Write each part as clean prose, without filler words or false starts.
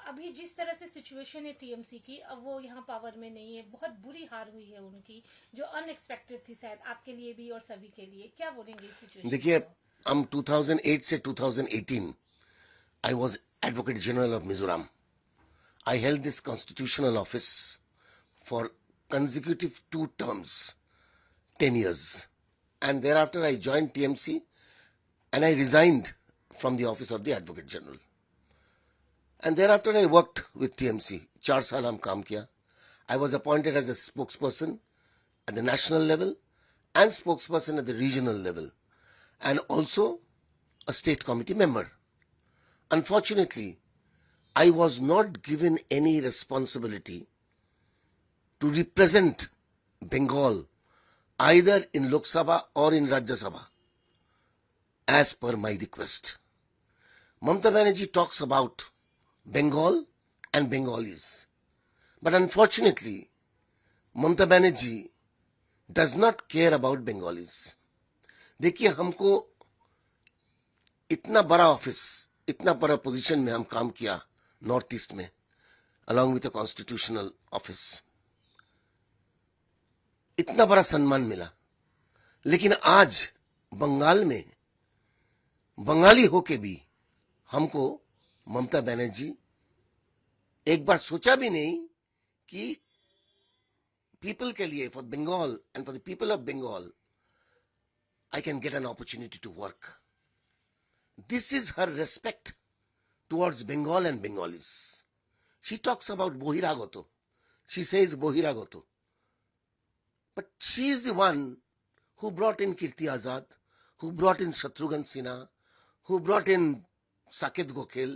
अभी जिस तरह से सिचुएशन है टीएमसी की, अब वो यहाँ पावर में नहीं है, बहुत बुरी हार हुई है उनकी, जो अनएक्सपेक्टेड थी शायद आपके लिए भी और सभी के लिए। क्या बोलेंगे इस सिचुएशन? देखिए, हम 2008 से 2018 I was Advocate General of Mizoram. I held this constitutional office for consecutive 2 terms, 10 years. And thereafter I joined TMC and I resigned from the office of the Advocate General. And thereafter I worked with TMC. 4 साल हम काम किया. I was appointed as a spokesperson at the national level and spokesperson at the regional level, and also a state committee member. Unfortunately, I was not given any responsibility to represent Bengal either in Lok Sabha or in Rajya Sabha as per my request. Mamata Banerjee talks about Bengal and Bengalis, but unfortunately, Mamata Banerjee does not care about Bengalis. देखिए, हमको इतना बड़ा office, इतना बड़ा position में हम काम किया नॉर्थ ईस्ट में, along with a constitutional office, इतना बड़ा सम्मान मिला, लेकिन आज बंगाल में बंगाली होके भी हमको ममता बनर्जी एक बार सोचा भी नहीं कि पीपल के लिए, for Bengal and for the people of Bengal, I can get an opportunity to work. This is her respect towards Bengal and Bengalis. She talks about Bohiragoto. She says Bohiragoto. But she is the one who brought in Kirti Azad, who brought in Shatrughan Sinha, who brought in Saket Gokhel,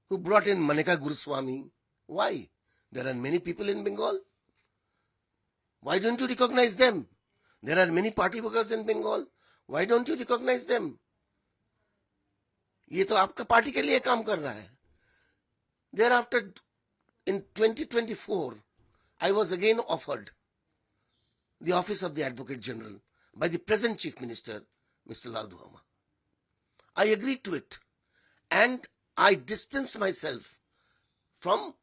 who brought in Maneka Guruswamy. Why? There are many people in Bengal. Why don't you recognize them? There are many party workers in Bengal. Why don't you recognize them? ये तो आपका party के लिए काम कर रहा है. Thereafter, in 2024, I was again offered the office of the Advocate General by the present Chief Minister, Mr. Lal Duhama. I agreed to it, and I distanced myself from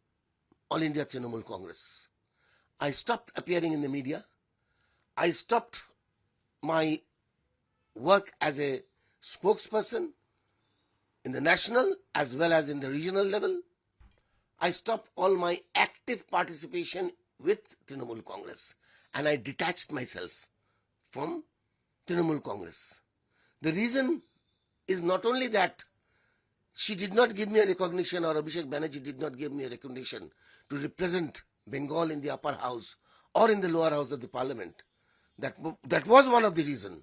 All India Trinamool Congress. I stopped appearing in the media. I stopped my work as a spokesperson in the national as well as in the regional level. I stopped all my active participation with Trinamool Congress, and I detached myself from Trinamool Congress. The reason is not only that she did not give me a recognition, or Abhishek Banerjee did not give me a recognition to represent Bengal in the upper house or in the lower house of the parliament. That was one of the reasons.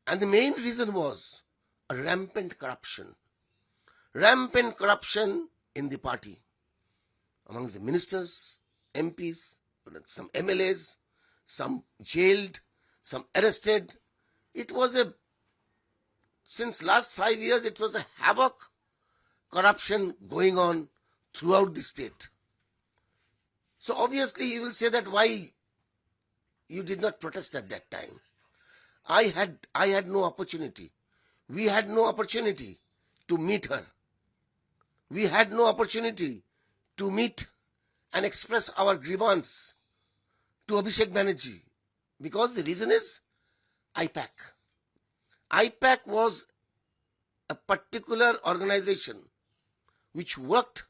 And the main reason was a rampant corruption. Rampant corruption in the party, amongst the ministers, MPs, some MLAs, some jailed, some arrested. It was since last 5 years, it was a havoc corruption going on throughout the state. So obviously you will say that why you did not protest at that time. I had no opportunity. We had no opportunity to meet her. We had no opportunity to meet and express our grievance to Abhishek Banerjee, because the reason is IPAC. IPAC was a particular organization which worked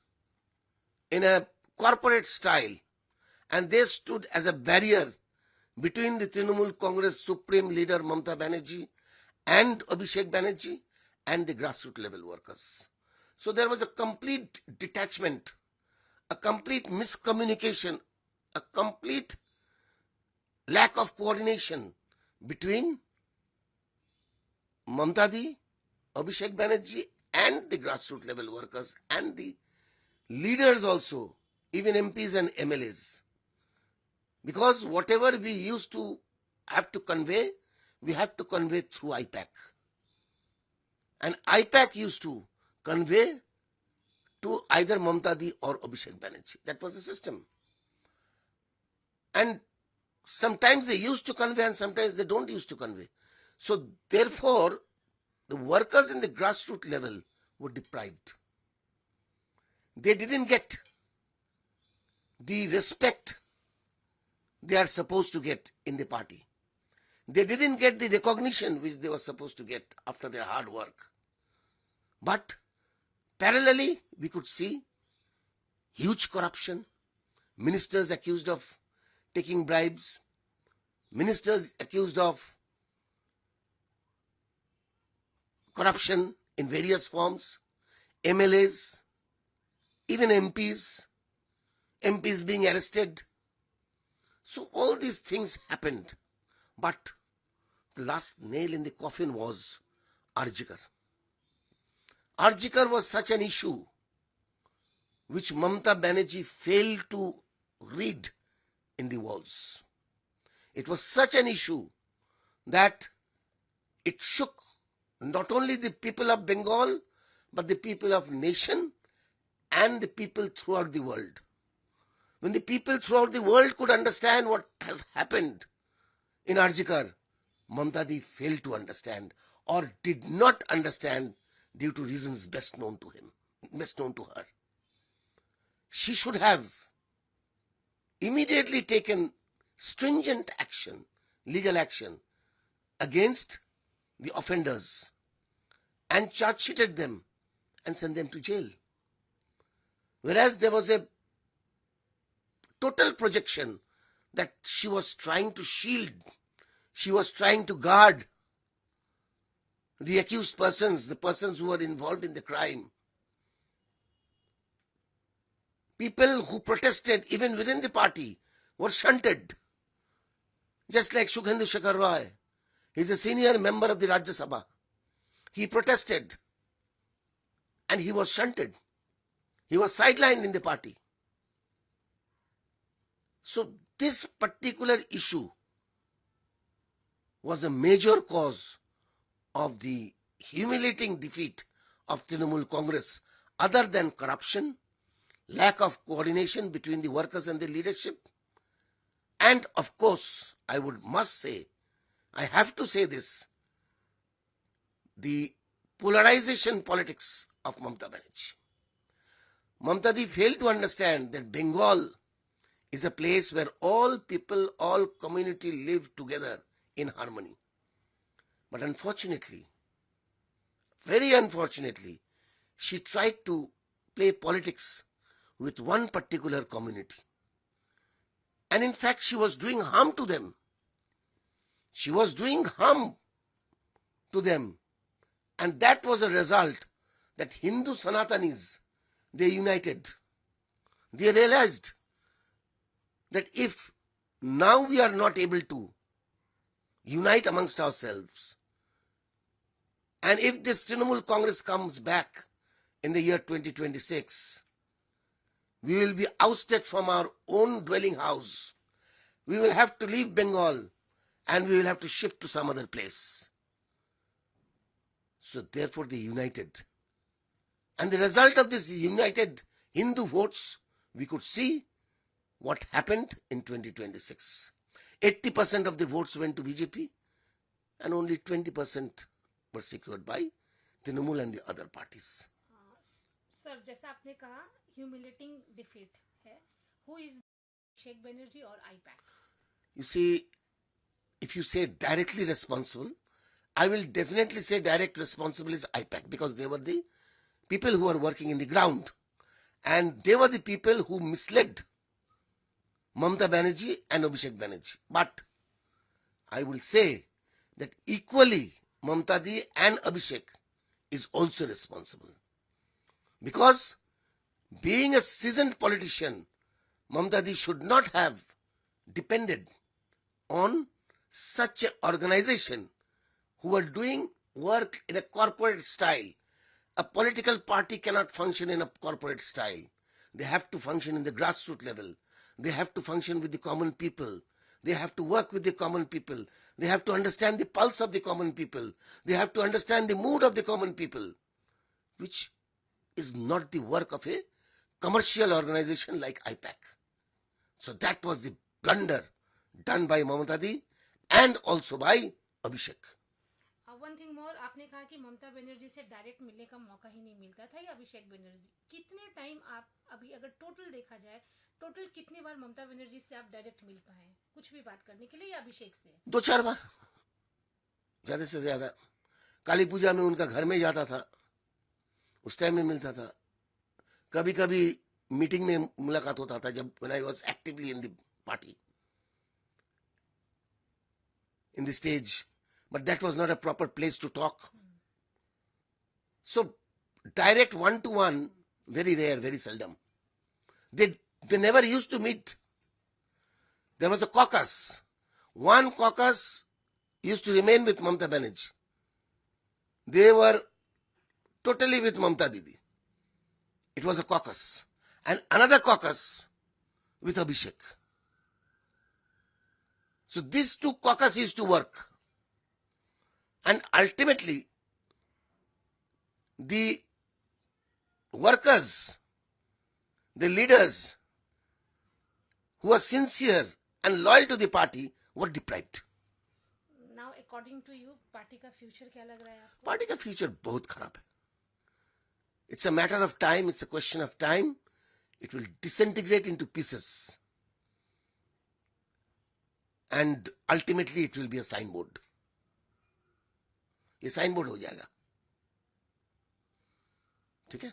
in a corporate style, and they stood as a barrier between the Trinamool Congress Supreme Leader Mamata Banerjee and Abhishek Banerjee and the grassroots level workers. So there was a complete detachment, a complete miscommunication, a complete lack of coordination between Mamata Di, Abhishek Banerjee and the grassroots level workers and the leaders also, even MPs and MLAs. Because whatever we used to have to convey, we had to convey through IPAC. And IPAC used to convey to either Mamata Di or Abhishek Banerjee. That was the system. And sometimes they used to convey and sometimes they don't used to convey. So therefore, the workers in the grassroots level were deprived. they didn't get the respect they are supposed to get in the party. They didn't get the recognition which they were supposed to get after their hard work. But parallelly, we could see huge corruption, ministers accused of taking bribes, ministers accused of corruption in various forms, MLAs, even MPs being arrested. So all these things happened. But the last nail in the coffin was Arjikar. Arjikar was such an issue which Mamata Banerjee failed to read in the walls. It was such an issue that it shook not only the people of Bengal, but the people of nation and the people throughout the world. When the people throughout the world could understand what has happened in Arjikar, Mamata Di failed to understand or did not understand due to reasons best known to her. She should have immediately taken stringent action, legal action against the offenders and charge-sheeted them and sent them to jail. Whereas there was a total projection that she was trying to shield, she was trying to guard the accused persons, the persons who were involved in the crime. People who protested even within the party were shunted. Just like Shukhendu Shekhar Roy, he is a senior member of the Rajya Sabha. He protested and he was shunted. He was sidelined in the party. So this particular issue was a major cause of the humiliating defeat of Trinamool Congress, other than corruption, lack of coordination between the workers and the leadership, and of course, I have to say this, the polarization politics of Mamata Banerjee. Mamata Di failed to understand that Bengal is a place where all people, all community live together in harmony. But unfortunately, very unfortunately, she tried to play politics with one particular community. And in fact, she was doing harm to them. She was doing harm to them. And that was a result that Hindu Sanatanis, they united. They realized that if now we are not able to unite amongst ourselves, and if this Trinamool Congress comes back in the year 2026, we will be ousted from our own dwelling house. We will have to leave Bengal and we will have to shift to some other place. So therefore they united. And the result of this united Hindu votes, we could see what happened in 2026. 80% of the votes went to BJP and only 20% were secured by Trinamool and the other parties. Sir जैसा आपने कहा humiliating defeat है, who is Sheikh Banerjee और IPAC? You see, if you say directly responsible, I will definitely say direct responsible is IPAC, because they were the people who were working in the ground and they were the people who misled Mamata Banerjee and Abhishek Banerjee. But I will say that equally Mamata Di and Abhishek is also responsible. Because being a seasoned politician, Mamata Di should not have depended on such an organization who are doing work in a corporate style. A political party cannot function in a corporate style. They have to function in the grassroots level. They have to function with the common people. They have to work with the common people. They have to understand the pulse of the common people. They have to understand the mood of the common people, which is not the work of a commercial organization like IPAC. So that was the blunder done by Mamata Di and also by Abhishek. One thing more, आपने कहा कि ममता बनर्जी से direct मिलने का मौका ही नहीं मिलता था, या अभिषेक बनर्जी, कितने टाइम आप अभी अगर टोटल देखा जाए, टोटल कितनी बार ममता बनर्जी से आप डायरेक्ट मिल पाए हैं कुछ भी बात करने के लिए, या अभिषेक से? 2-4 बार, ज्यादा से ज्यादा। काली पूजा में उनका घर में जाता था, उस टाइम में मिलता था। कभी कभी मीटिंग में मुलाकात होता था, जब when I was actively in the party, in the stage, but that was not a proper place to talk. So direct one-to-one, very rare, very seldom. They never used to meet. There was a caucus. One caucus used to remain with Mamta Banerjee. They were totally with Mamta Didi. It was a caucus. And another caucus with Abhishek. So these two caucus used to work. And ultimately, the workers, the leaders who were sincere and loyal to the party were deprived. Now according to you, party का future क्या लग रहा है आपको? Party का future बहुत खराब है. It's a matter of time, it's a question of time. It will disintegrate into pieces. And ultimately it will be a signboard. ये साइनबोर्ड हो जाएगा. ठीक है?